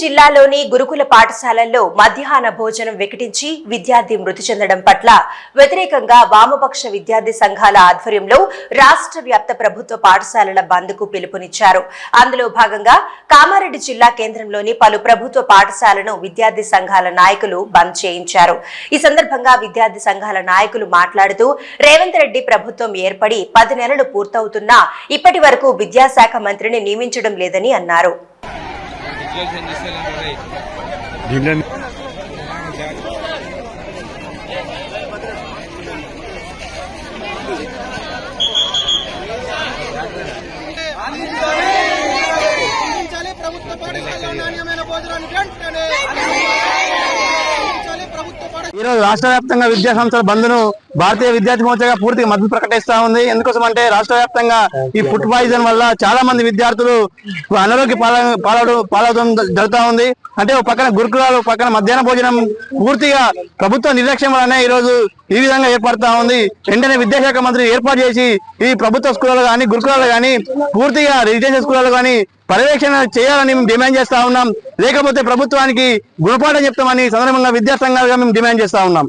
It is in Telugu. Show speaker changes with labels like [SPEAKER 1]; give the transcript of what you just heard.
[SPEAKER 1] జిల్లాలోని గురుకుల పాఠశాలల్లో మధ్యాహ్న భోజనం వికటించి విద్యార్థి మృతి చెందడం పట్ల వ్యతిరేకంగా వామపక్ష విద్యార్థి సంఘాల ఆధ్వర్యంలో రాష్ట్ర వ్యాప్త ప్రభుత్వ పాఠశాలల బంద్కు పిలుపునిచ్చారు. అందులో భాగంగా కామారెడ్డి జిల్లా కేంద్రంలోని పలు ప్రభుత్వ పాఠశాలను విద్యార్థి సంఘాల నాయకులు బంద్ చేయించారు. ఈ సందర్భంగా విద్యార్థి సంఘాల నాయకులు మాట్లాడుతూ రేవంత్ రెడ్డి ప్రభుత్వం ఏర్పడి 10 నెలలు పూర్తవుతున్నా ఇప్పటి వరకు విద్యాశాఖ మంత్రిని నియమించడం లేదని అన్నారు.
[SPEAKER 2] ఈరోజు రాష్ట్ర వ్యాప్తంగా విద్యా సంస్థల బంద్ను భారతీయ విద్యార్థి మోర్చాగా పూర్తిగా మద్దతు ప్రకటిస్తా ఉంది. ఎందుకోసం అంటే రాష్ట్ర వ్యాప్తంగా ఈ ఫుడ్ పాయిజన్ వల్ల చాలా మంది విద్యార్థులు అనారోగ్య పాలవడం జరుగుతూ ఉంది. అంటే ఒక పక్కన గురుకులాలు, పక్కన మధ్యాహ్న భోజనం పూర్తిగా ప్రభుత్వ నిర్లక్ష్యం వల్లనే ఈ రోజు ఈ విధంగా ఏర్పడతా ఉంది. వెంటనే విద్యాశాఖ మంత్రి ఏర్పాటు చేసి ఈ ప్రభుత్వ స్కూళ్ళు కానీ గురుకులాలు కానీ పూర్తిగా రెసిడెన్షియల్ స్కూళ్ళు కానీ పర్యవేక్షణ చేయాలని మేము డిమాండ్ చేస్తా ఉన్నాం. లేకపోతే ప్రభుత్వానికి గుణపాఠం చెప్తామని సందర్భంగా విద్యా సంఘాలుగా మేము డిమాండ్ చేస్తా ఉన్నాం.